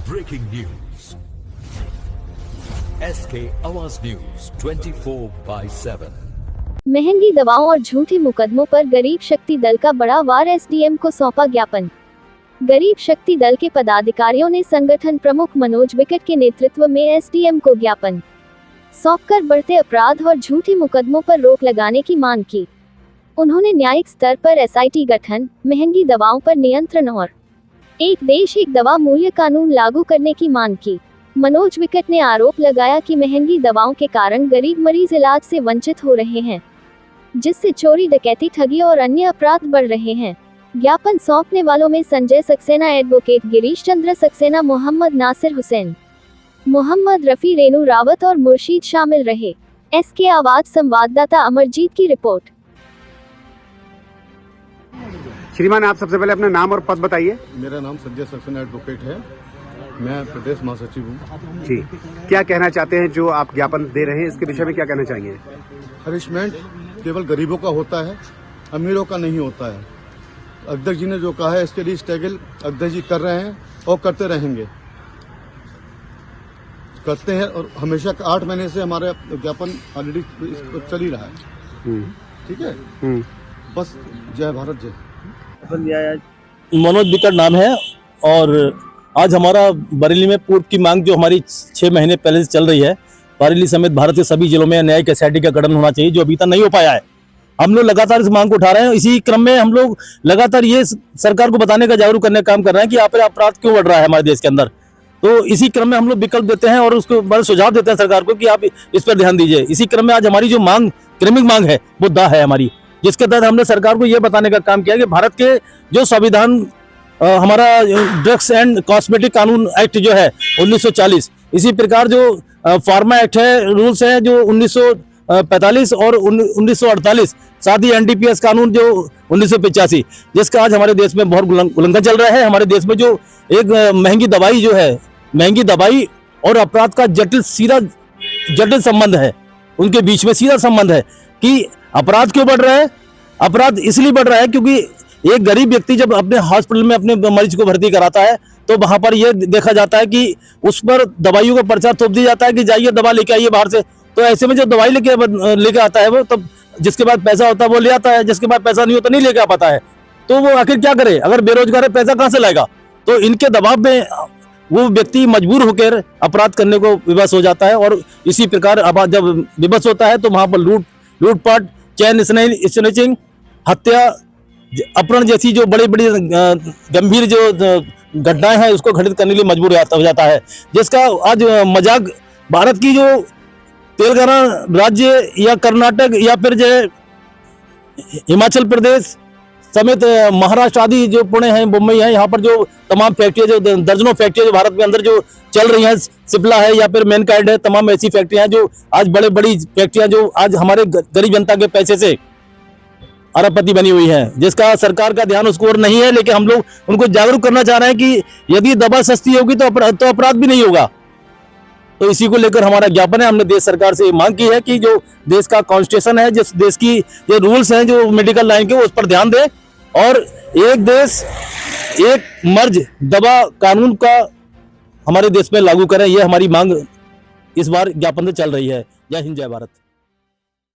Breaking news. SK Awaaz News 24/7. महंगी दवाओं और झूठे मुकदमों पर गरीब शक्ति दल का बड़ा वार, एसडीएम को सौंपा ज्ञापन। गरीब शक्ति दल के पदाधिकारियों ने संगठन प्रमुख मनोज विकट के नेतृत्व में एसडीएम को ज्ञापन सौंपकर बढ़ते अपराध और झूठे मुकदमों पर रोक लगाने की मांग की। उन्होंने न्यायिक स्तर पर एसआईटी गठन, महंगी दवाओं पर नियंत्रण और एक देश एक दवा मूल्य कानून लागू करने की मांग की। मनोज विकट ने आरोप लगाया कि महंगी दवाओं के कारण गरीब मरीज इलाज से वंचित हो रहे हैं, जिससे चोरी, डकैती, ठगी और अन्य अपराध बढ़ रहे हैं। ज्ञापन सौंपने वालों में संजय सक्सेना, एडवोकेट गिरीश चंद्र सक्सेना, मोहम्मद नासिर हुसैन, मोहम्मद रफी, रेणु रावत और मुर्शीद शामिल रहे। एसके आवाज संवाददाता अमरजीत की रिपोर्ट। श्रीमान, आप सबसे पहले अपना नाम और पद बताइए। मेरा नाम संजय सक्सेना एडवोकेट है, मैं प्रदेश महासचिव हूँ। जी, क्या कहना चाहते हैं जो आप ज्ञापन दे रहे हैं, इसके विषय में क्या कहना चाहेंगे? हरिशमेंट केवल गरीबों का होता है, अमीरों का नहीं होता है। अध्यक्ष जी ने जो कहा है इसके लिए स्ट्रगल अध्यक्ष जी कर रहे हैं और करते रहेंगे, करते हैं। और हमेशा 8 महीने से हमारा ज्ञापन ऑलरेडी चल ही रहा है। ठीक है, बस जय भारत जय। मनोज विकट नाम है और आज हमारा बरेली में पूर्व की मांग जो हमारी 6 महीने पहले से चल रही है, बरेली समेत भारत के सभी जिलों में न्यायिक एसआईटी का गठन होना चाहिए, जो अभी तक नहीं हो पाया है। हम लोग लगातार इस मांग को उठा रहे हैं। इसी क्रम में हम लोग लगातार ये सरकार को बताने का, जागरूक करने का काम कर रहे हैं कि यहाँ पर अपराध क्यों बढ़ रहा है हमारे देश के अंदर। तो इसी क्रम में हम लोग विकल्प देते हैं और उसको बड़े सुझाव देते हैं सरकार को कि आप इस पर ध्यान दीजिए। इसी क्रम में आज हमारी जो मांग, क्रमिक मांग है, वो दा है हमारी, जिसके तहत हमने सरकार को ये बताने का काम किया कि भारत के जो संविधान, हमारा ड्रग्स एंड कॉस्मेटिक कानून एक्ट जो है 1940, इसी प्रकार जो फार्मा एक्ट है, रूल्स हैं जो 1945 और 1948, साथ ही एनडीपीएस कानून जो 1985, जिसका आज हमारे देश में बहुत उल्लंघन चल रहा है। हमारे देश में जो एक महंगी दवाई जो है, महंगी दवाई और अपराध का जटिल संबंध है, उनके बीच में सीधा संबंध है कि अपराध क्यों बढ़ रहा है। अपराध इसलिए बढ़ रहा है क्योंकि एक गरीब व्यक्ति जब अपने हॉस्पिटल में अपने मरीज को भर्ती कराता है तो वहां पर यह देखा जाता है कि उस पर दवाइयों का पर्चा थोप दिया जाता है कि जाइए दवा लेके आइए बाहर से। तो ऐसे में जो दवाई लेके आता है वो तब जिसके पास पैसा होता है वो ले आता है, जिसके पास पैसा नहीं होता नहीं लेके आ पाता है। तो वो आखिर क्या करे, अगर बेरोजगार है पैसा कहाँ से लाएगा। तो इनके दबाव में वो व्यक्ति मजबूर होकर अपराध करने को विवश हो जाता है और इसी प्रकार अब जब विवश होता है तो वहां पर लूटपाट, चैन स्नैचिंग, हत्या, अपहरण जैसी जो बड़ी बड़ी गंभीर जो घटनाएं हैं उसको घटित करने के लिए मजबूर हो जाता है, जिसका आज मजाक भारत की जो तेलंगाना राज्य या कर्नाटक या फिर जो हिमाचल प्रदेश समेत महाराष्ट्र आदि जो पुणे है, मुंबई है, यहाँ पर जो तमाम फैक्ट्रियाँ, जो दर्जनों फैक्ट्रियाँ जो भारत में अंदर जो चल रही हैं, सिप्ला है या फिर मैनकाइंड है, तमाम ऐसी फैक्ट्रियाँ हैं जो आज बड़ी फैक्ट्रियाँ जो आज हमारे गरीब जनता के पैसे से अरबपति बनी हुई है, जिसका सरकार का ध्यान उसको और नहीं है। लेकिन हम लोग उनको जागरूक करना चाह रहे हैं कि यदि दवा सस्ती होगी तो अपराध भी नहीं होगा। तो इसी को लेकर हमारा ज्ञापन है। हमने देश सरकार से मांग की है कि जो देश का कॉन्स्टिट्यूशन है, जिस देश की जो रूल्स हैं जो मेडिकल लाइन के, उस पर ध्यान दे और एक देश एक मर्ज दवा कानून का हमारे देश में लागू करें। यह हमारी मांग इस बार ज्ञापन से चल रही है। जय हिंद, जय भारत।